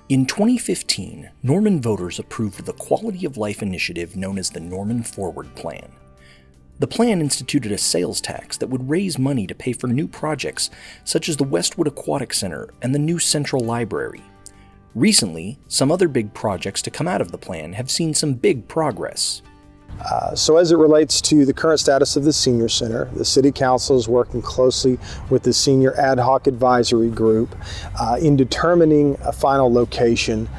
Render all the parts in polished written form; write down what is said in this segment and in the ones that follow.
In 2015, Norman voters approved the quality of life initiative known as the Norman Forward Plan. The plan instituted a sales tax that would raise money to pay for new projects such as the Westwood Aquatic Center and the new Central Library. Recently, some other big projects to come out of the plan have seen some big progress. So as it relates to the current status of the Senior Center, the City Council is working closely with the Senior Ad Hoc Advisory Group in determining a final location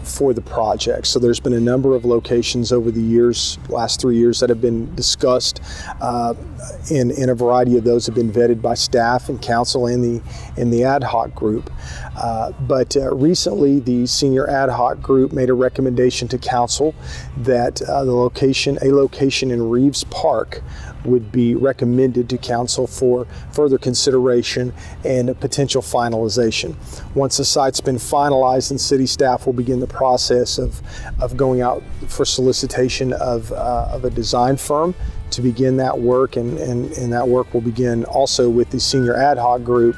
for the project. So there's been a number of locations over the years, last 3 years, that have been discussed, and a variety of those have been vetted by staff and council in the ad hoc group. But recently, the Senior Ad Hoc Group made a recommendation to council that a location in Reeves Park would be recommended to council for further consideration and a potential finalization. Once the site's been finalized, then city staff will begin the process of going out for solicitation of a design firm to begin that work, and that work will begin also with the Senior Ad Hoc Group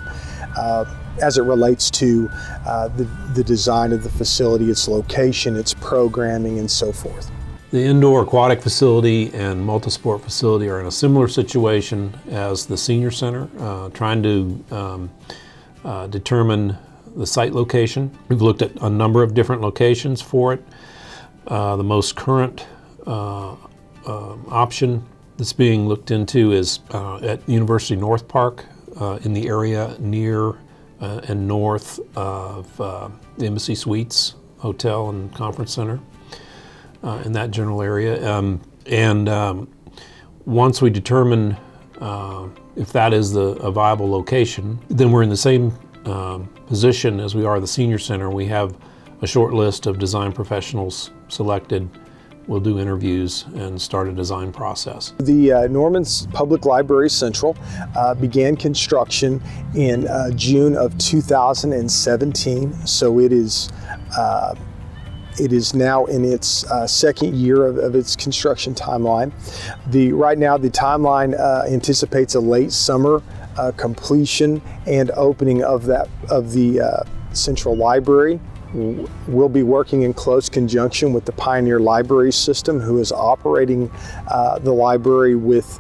as it relates to the design of the facility, its location, its programming, and so forth. The indoor aquatic facility and multisport facility are in a similar situation as the senior center, trying to determine the site location. We've looked at a number of different locations for it. The most current option that's being looked into is at University North Park in the area near and north of the Embassy Suites Hotel and Conference Center. In that general area, once we determine if that is a viable location, then we're in the same position as we are the senior center. We have a short list of design professionals selected. We'll do interviews and start a design process. The Norman's Public Library Central began construction in June of 2017, so it is now in its second year of its construction timeline. Right now, the timeline anticipates a late summer completion and opening of the Central Library. We'll be working in close conjunction with the Pioneer Library System, who is operating the library with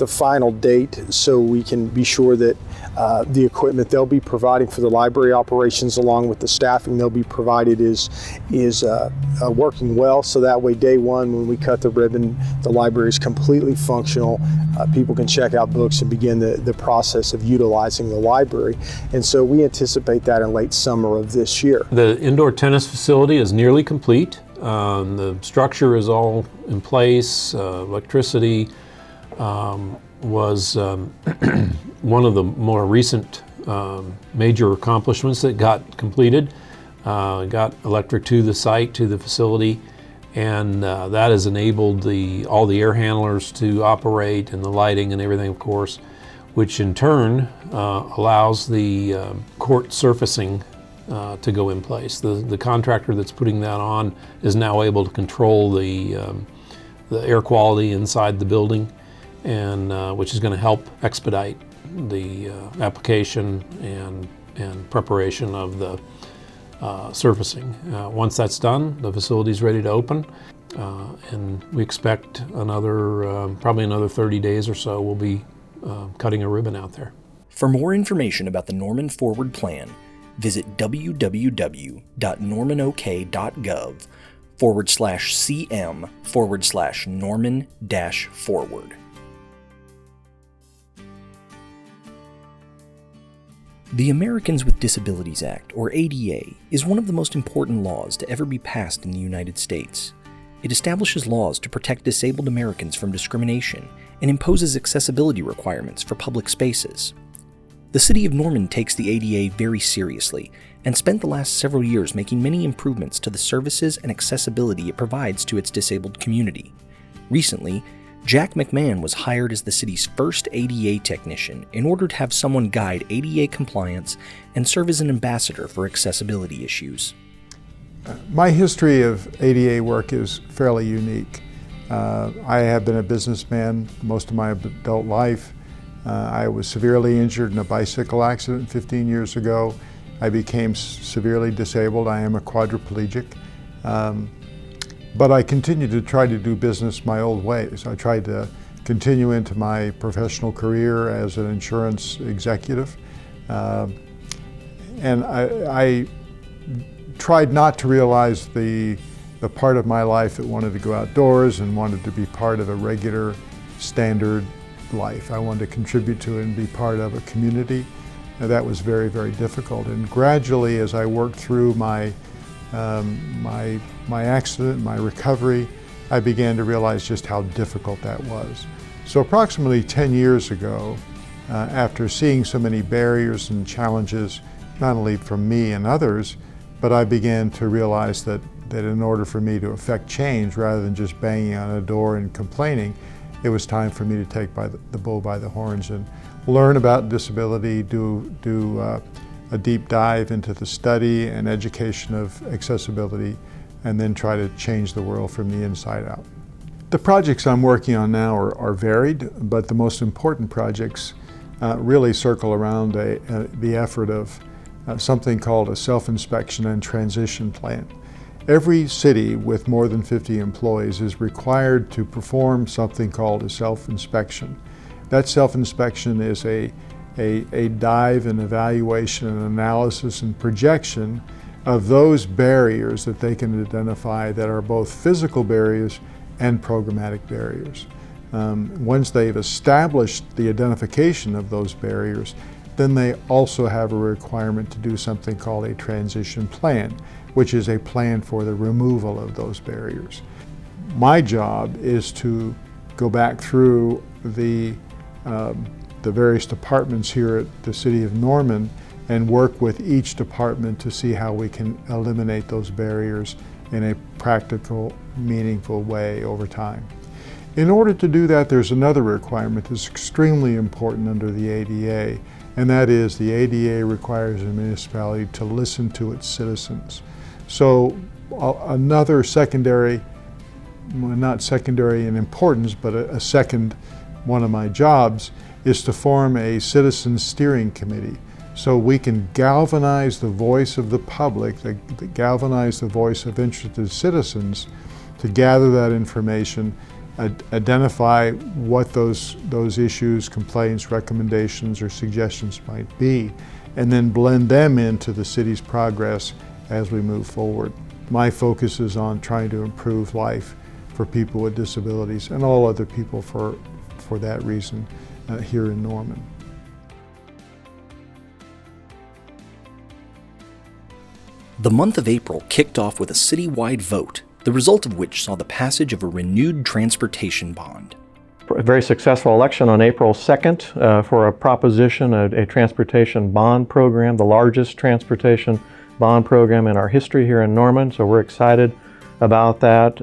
a final date, so we can be sure that the equipment they'll be providing for the library operations, along with the staffing they'll be provided, is working well. So that way, day one, when we cut the ribbon, the library is completely functional. People can check out books and begin the process of utilizing the library. And so we anticipate that in late summer of this year. The indoor tennis facility is nearly complete. The structure is all in place. Electricity was one of the more recent major accomplishments that got completed. Got electric to the site, to the facility, and that has enabled all the air handlers to operate, and the lighting and everything, of course, which in turn allows the court surfacing to go in place. The contractor that's putting that on is now able to control the air quality inside the building, and which is going to help expedite the application and preparation of the surfacing. Once that's done, the facility's ready to open, and we expect probably another 30 days or so we'll be cutting a ribbon out there. For more information about the Norman Forward Plan, visit www.normanok.gov/cm/Norman-forward. The Americans with Disabilities Act, or ADA, is one of the most important laws to ever be passed in the United States. It establishes laws to protect disabled Americans from discrimination and imposes accessibility requirements for public spaces. The City of Norman takes the ADA very seriously and spent the last several years making many improvements to the services and accessibility it provides to its disabled community. Recently, Jack McMahon was hired as the city's first ADA technician in order to have someone guide ADA compliance and serve as an ambassador for accessibility issues. My history of ADA work is fairly unique. I have been a businessman most of my adult life. I was severely injured in a bicycle accident 15 years ago. I became severely disabled. I am a quadriplegic. But I continued to try to do business my old ways. I tried to continue into my professional career as an insurance executive. And I tried not to realize the part of my life that wanted to go outdoors and wanted to be part of a regular, standard life. I wanted to contribute to and be part of a community. And that was very, very difficult. And gradually, as I worked through my accident, my recovery, I began to realize just how difficult that was. So approximately 10 years ago, after seeing so many barriers and challenges, not only from me and others, but I began to realize that in order for me to affect change, rather than just banging on a door and complaining, it was time for me to take the bull by the horns and learn about disability, do a deep dive into the study and education of accessibility, and then try to change the world from the inside out. The projects I'm working on now are varied, but the most important projects really circle around the effort of something called a self-inspection and transition plan. Every city with more than 50 employees is required to perform something called a self-inspection. That self-inspection is a dive and evaluation and analysis and projection of those barriers that they can identify that are both physical barriers and programmatic barriers. Once they've established the identification of those barriers, then they also have a requirement to do something called a transition plan, which is a plan for the removal of those barriers. My job is to go back through the various departments here at the City of Norman and work with each department to see how we can eliminate those barriers in a practical, meaningful way over time. In order to do that, there's another requirement that's extremely important under the ADA, and that is the ADA requires a municipality to listen to its citizens. So another secondary, well, not secondary in importance, but a second one of my jobs is to form a citizen steering committee so we can galvanize the voice of the public, galvanize the voice of interested citizens to gather that information, identify what those issues, complaints, recommendations, or suggestions might be, and then blend them into the city's progress as we move forward. My focus is on trying to improve life for people with disabilities and all other people for that reason here in Norman. The month of April kicked off with a citywide vote, the result of which saw the passage of a renewed transportation bond. A very successful election on April 2nd for a proposition, a transportation bond program, the largest transportation bond program in our history here in Norman, so we're excited about that.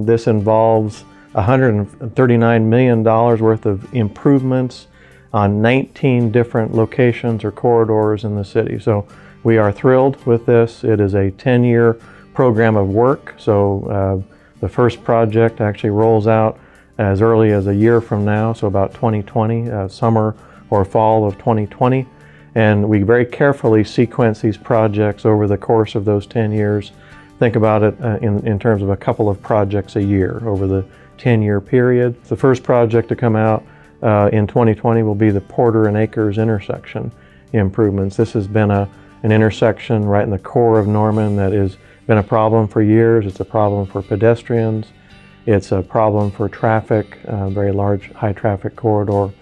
This involves $139 million worth of improvements on 19 different locations or corridors in the city. So we are thrilled with this. It is a 10-year program of work. So the first project actually rolls out as early as a year from now, so about 2020, summer or fall of 2020. And we very carefully sequence these projects over the course of those 10 years. Think about it in terms of a couple of projects a year over the 10-year period. The first project to come out in 2020 will be the Porter and Acres intersection improvements. This has been an intersection right in the core of Norman that has been a problem for years. It's a problem for pedestrians. It's a problem for traffic, very large high traffic corridor,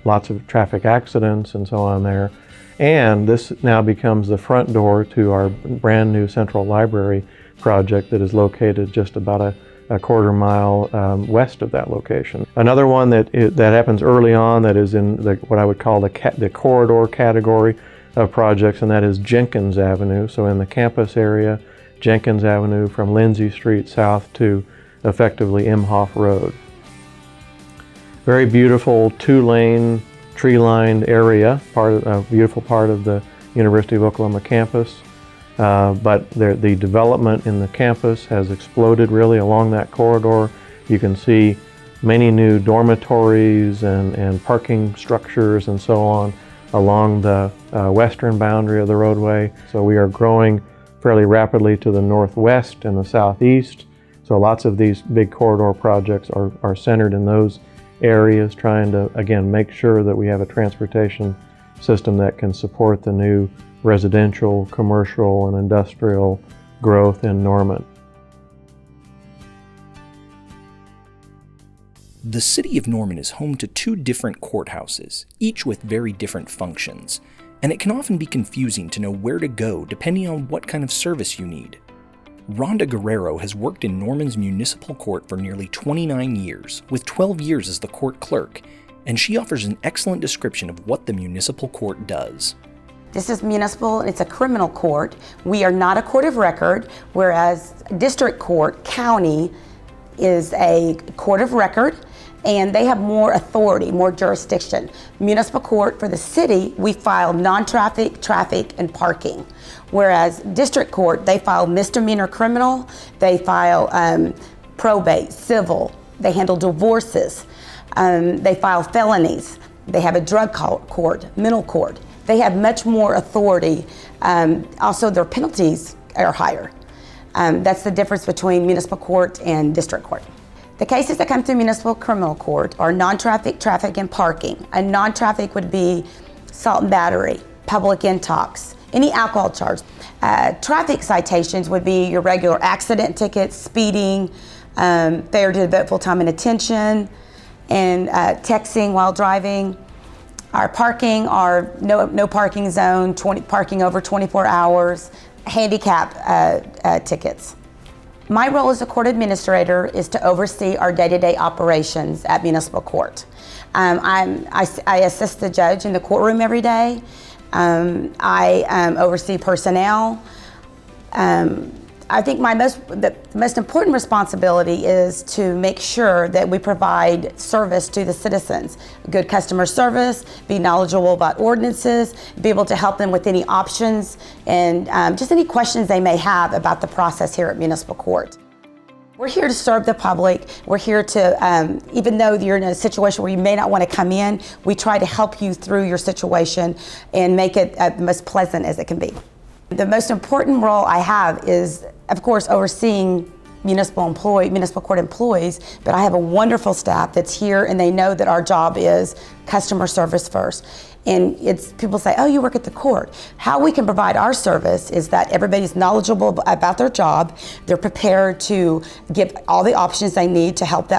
lots of traffic accidents and so on there. And this now becomes the front door to our brand new Central Library project that is located just about a quarter mile west of that location. Another one that happens early on that is in what I would call the corridor category of projects, and that is Jenkins Avenue. So in the campus area, Jenkins Avenue from Lindsay Street south to effectively Imhoff Road. Very beautiful two-lane, tree-lined area, a beautiful part of the University of Oklahoma campus. But the development in the campus has exploded really along that corridor. You can see many new dormitories and parking structures and so on along the western boundary of the roadway. So we are growing fairly rapidly to the northwest and the southeast. So lots of these big corridor projects are centered in those areas, trying to, again, make sure that we have a transportation system that can support the new residential, commercial, and industrial growth in Norman. The city of Norman is home to 2 different courthouses, each with very different functions, and it can often be confusing to know where to go depending on what kind of service you need. Rhonda Guerrero has worked in Norman's Municipal Court for nearly 29 years, with 12 years as the court clerk, and she offers an excellent description of what the Municipal Court does. This is municipal, it's a criminal court. We are not a court of record, whereas district court, county, is a court of record, and they have more authority, more jurisdiction. Municipal court for the city, we file non-traffic, traffic, and parking. Whereas district court, they file misdemeanor criminal, they file probate, civil, they handle divorces, they file felonies, they have a drug court, mental court. They have much more authority. Also, their penalties are higher. That's the difference between municipal court and district court. The cases that come through municipal criminal court are non-traffic, traffic, and parking. A non-traffic would be assault and battery, public intox, any alcohol charge. Traffic citations would be your regular accident tickets, speeding, failure to devote full time and attention, and texting while driving. Our parking are no parking zone, parking over 24 hours, handicap tickets. My role as a court administrator is to oversee our day-to-day operations at municipal court. I assist the judge in the courtroom every day. I oversee personnel. I think the most important responsibility is to make sure that we provide service to the citizens. Good customer service, be knowledgeable about ordinances, be able to help them with any options and just any questions they may have about the process here at municipal court. We're here to serve the public. We're here to, even though you're in a situation where you may not want to come in, we try to help you through your situation and make it the most pleasant as it can be. The most important role I have is, of course, overseeing municipal court employees, but I have a wonderful staff that's here and they know that our job is customer service first. And people say, oh, you work at the court. How we can provide our service is that everybody's knowledgeable about their job. They're prepared to give all the options they need to help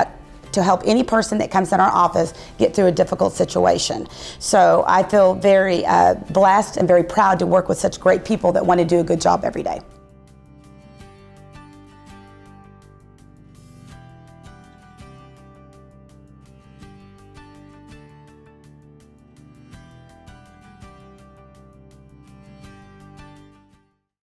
any person that comes in our office get through a difficult situation. So I feel very blessed and very proud to work with such great people that want to do a good job every day.